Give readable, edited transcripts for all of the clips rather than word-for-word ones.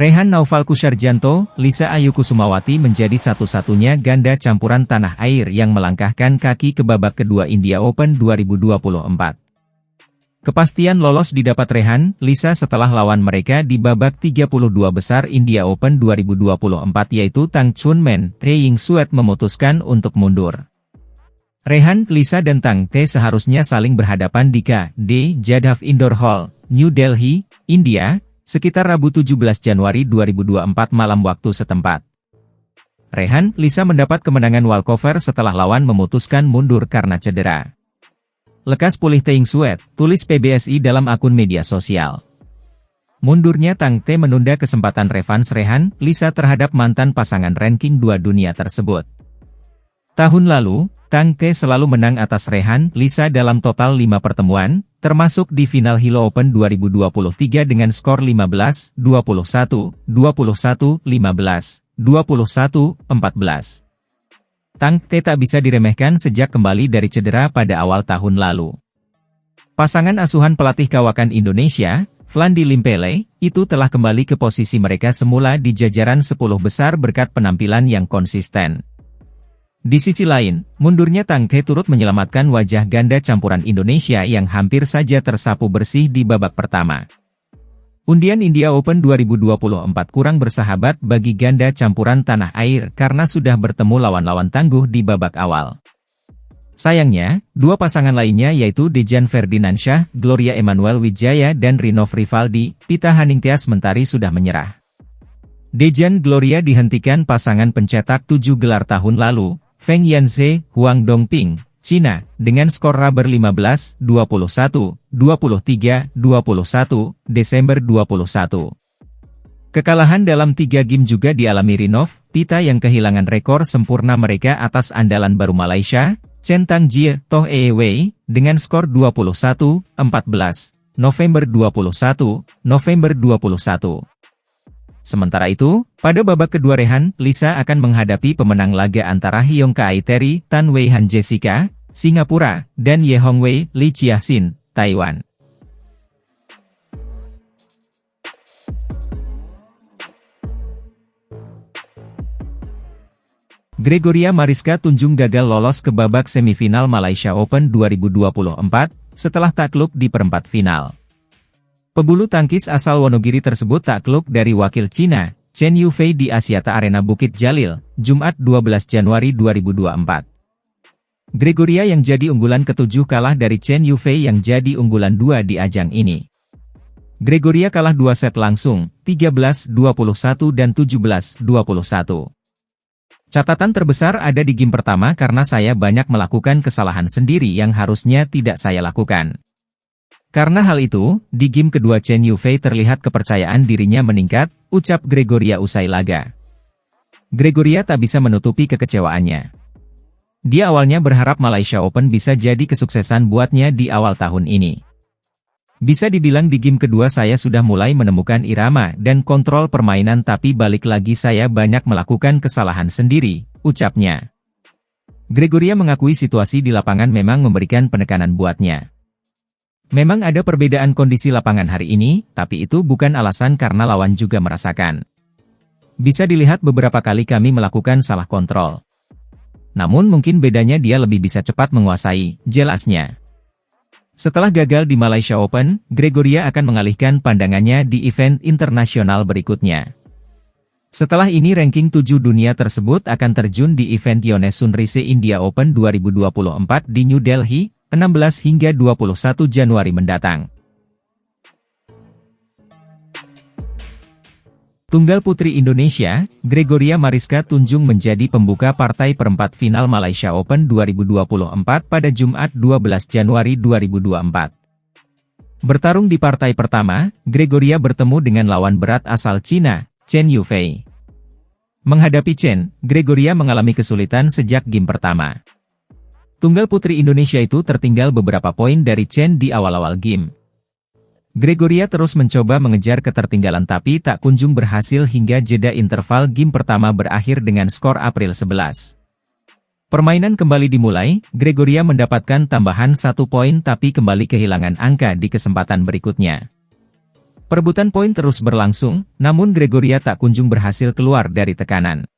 Rehan Naufal Kusarjanto, Lisa Ayu Kusumawati menjadi satu-satunya ganda campuran tanah air yang melangkahkan kaki ke babak kedua India Open 2024. Kepastian lolos didapat Rehan, Lisa setelah lawan mereka di babak 32 besar India Open 2024 yaitu Tang Chunmen, Tae Ying Suet memutuskan untuk mundur. Rehan, Lisa dan Tang Tae seharusnya saling berhadapan di K.D. Jadhav Indoor Hall, New Delhi, India, sekitar Rabu 17 Januari 2024 malam waktu setempat. Rehan, Lisa mendapat kemenangan walkover setelah lawan memutuskan mundur karena cedera. Lekas pulih Tae Ying Suet, tulis PBSI dalam akun media sosial. Mundurnya Tang Tae menunda kesempatan revans Rehan, Lisa terhadap mantan pasangan ranking 2 dunia tersebut. Tahun lalu, Tang Tae selalu menang atas Rehan, Lisa dalam total 5 pertemuan, termasuk di final Hilo Open 2023 dengan skor 15, 21, 21, 15, 21, 14. Tang Tae tak bisa diremehkan sejak kembali dari cedera pada awal tahun lalu. Pasangan asuhan pelatih kawakan Indonesia, Vlandi Limpele, itu telah kembali ke posisi mereka semula di jajaran 10 besar berkat penampilan yang konsisten. Di sisi lain, mundurnya Tang Tae turut menyelamatkan wajah ganda campuran Indonesia yang hampir saja tersapu bersih di babak pertama. Undian India Open 2024 kurang bersahabat bagi ganda campuran tanah air karena sudah bertemu lawan-lawan tangguh di babak awal. Sayangnya, dua pasangan lainnya yaitu Dejan Ferdinandsyah, Gloria Emmanuel Wijaya dan Rinov Rivaldi, Pita Haningtyas Mentari sudah menyerah. Dejan Gloria dihentikan pasangan pencetak 7 gelar tahun lalu, Feng Yanze, Huang Dongping, Cina, dengan skor rubber 15, 21, 23, 21, Desember 21. Kekalahan dalam 3 game juga dialami Rinov, Pita yang kehilangan rekor sempurna mereka atas andalan baru Malaysia, Chen Tangjie, Toh Wei, dengan skor 21, 14, November 21, November 21. Sementara itu, pada babak kedua Rehan, Lisa akan menghadapi pemenang laga antara Hyong Kai Terry, Tan Wei Han Jessica, Singapura, dan Ye Hong Wei, Lee Chia Sin, Taiwan. Gregoria Mariska Tunjung gagal lolos ke babak semifinal Malaysia Open 2024, setelah takluk di perempat final. Pebulu tangkis asal Wonogiri tersebut takluk dari wakil Cina, Chen Yufei di Axiata Arena Bukit Jalil, Jumat 12 Januari 2024. Gregoria yang jadi unggulan ke-7 kalah dari Chen Yufei yang jadi unggulan 2 di ajang ini. Gregoria kalah 2 set langsung, 13-21 dan 17-21. Catatan terbesar ada di game pertama karena saya banyak melakukan kesalahan sendiri yang harusnya tidak saya lakukan. Karena hal itu, di game kedua Chen Yufei terlihat kepercayaan dirinya meningkat, ucap Gregoria usai laga. Gregoria tak bisa menutupi kekecewaannya. Dia awalnya berharap Malaysia Open bisa jadi kesuksesan buatnya di awal tahun ini. Bisa dibilang di game kedua saya sudah mulai menemukan irama dan kontrol permainan tapi balik lagi saya banyak melakukan kesalahan sendiri, ucapnya. Gregoria mengakui situasi di lapangan memang memberikan penekanan buatnya. Memang ada perbedaan kondisi lapangan hari ini, tapi itu bukan alasan karena lawan juga merasakan. Bisa dilihat beberapa kali kami melakukan salah kontrol. Namun mungkin bedanya dia lebih bisa cepat menguasai, jelasnya. Setelah gagal di Malaysia Open, Gregoria akan mengalihkan pandangannya di event internasional berikutnya. Setelah ini ranking 7 dunia tersebut akan terjun di event Yone Sunrise India Open 2024 di New Delhi, 16 hingga 21 Januari mendatang. Tunggal putri Indonesia, Gregoria Mariska Tunjung menjadi pembuka partai perempat final Malaysia Open 2024 pada Jumat 12 Januari 2024. Bertarung di partai pertama, Gregoria bertemu dengan lawan berat asal Cina, Chen Yufei. Menghadapi Chen, Gregoria mengalami kesulitan sejak game pertama. Tunggal putri Indonesia itu tertinggal beberapa poin dari Chen di awal-awal game. Gregoria terus mencoba mengejar ketertinggalan tapi tak kunjung berhasil hingga jeda interval game pertama berakhir dengan skor April 11. Permainan kembali dimulai, Gregoria mendapatkan tambahan 1 poin tapi kembali kehilangan angka di kesempatan berikutnya. Perebutan poin terus berlangsung, namun Gregoria tak kunjung berhasil keluar dari tekanan.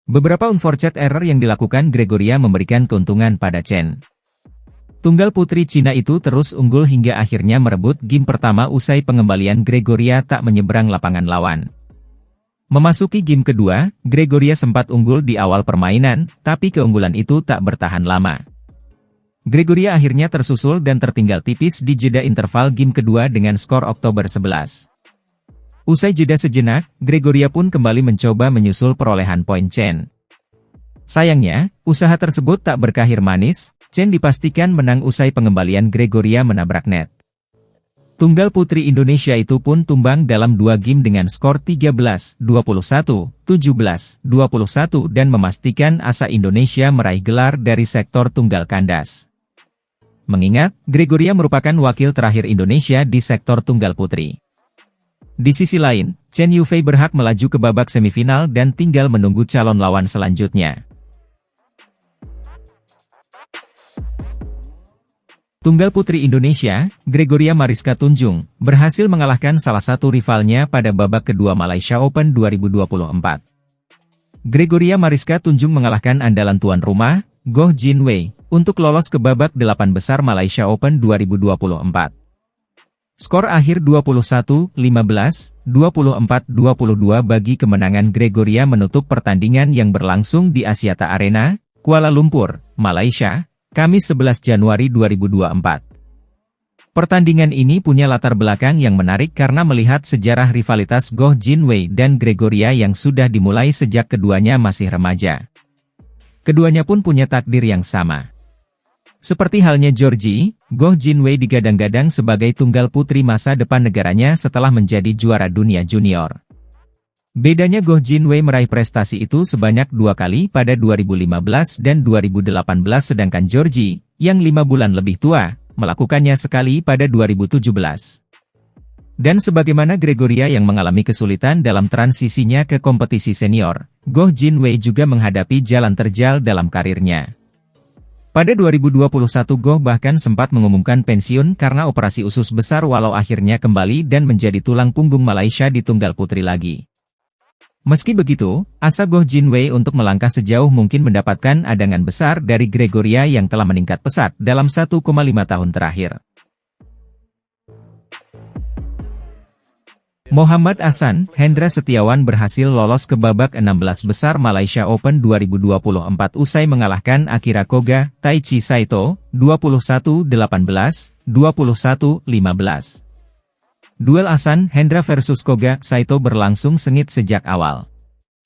Beberapa unforced error yang dilakukan Gregoria memberikan keuntungan pada Chen. Tunggal putri Cina itu terus unggul hingga akhirnya merebut game pertama usai pengembalian Gregoria tak menyeberang lapangan lawan. Memasuki game kedua, Gregoria sempat unggul di awal permainan, tapi keunggulan itu tak bertahan lama. Gregoria akhirnya tersusul dan tertinggal tipis di jeda interval game kedua dengan skor Oktober 11. Usai jeda sejenak, Gregoria pun kembali mencoba menyusul perolehan poin Chen. Sayangnya, usaha tersebut tak berkakhir manis, Chen dipastikan menang usai pengembalian Gregoria menabrak net. Tunggal putri Indonesia itu pun tumbang dalam 2 game dengan skor 13-21, 17-21 dan memastikan asa Indonesia meraih gelar dari sektor tunggal kandas. Mengingat, Gregoria merupakan wakil terakhir Indonesia di sektor tunggal putri. Di sisi lain, Chen Yufei berhak melaju ke babak semifinal dan tinggal menunggu calon lawan selanjutnya. Tunggal putri Indonesia, Gregoria Mariska Tunjung, berhasil mengalahkan salah satu rivalnya pada babak kedua Malaysia Open 2024. Gregoria Mariska Tunjung mengalahkan andalan tuan rumah, Goh Jin Wei, untuk lolos ke babak 8 besar Malaysia Open 2024. Skor akhir 21-15, 24-22 bagi kemenangan Gregoria menutup pertandingan yang berlangsung di Axiata Arena, Kuala Lumpur, Malaysia, Kamis 11 Januari 2024. Pertandingan ini punya latar belakang yang menarik karena melihat sejarah rivalitas Goh Jin Wei dan Gregoria yang sudah dimulai sejak keduanya masih remaja. Keduanya pun punya takdir yang sama. Seperti halnya Georgie, Goh Jin Wei digadang-gadang sebagai tunggal putri masa depan negaranya setelah menjadi juara dunia junior. Bedanya Goh Jin Wei meraih prestasi itu sebanyak 2 kali pada 2015 dan 2018 sedangkan Georgie, yang 5 bulan lebih tua, melakukannya sekali pada 2017. Dan sebagaimana Gregoria yang mengalami kesulitan dalam transisinya ke kompetisi senior, Goh Jin Wei juga menghadapi jalan terjal dalam karirnya. Pada 2021 Goh bahkan sempat mengumumkan pensiun karena operasi usus besar walau akhirnya kembali dan menjadi tulang punggung Malaysia di tunggal putri lagi. Meski begitu, asa Goh Jin Wei untuk melangkah sejauh mungkin mendapatkan adangan besar dari Gregoria yang telah meningkat pesat dalam 1,5 tahun terakhir. Muhammad Ahsan, Hendra Setiawan berhasil lolos ke babak 16 besar Malaysia Open 2024 usai mengalahkan Akira Koga, Taichi Saito, 21-18, 21-15. Duel Ahsan, Hendra versus Koga, Saito berlangsung sengit sejak awal.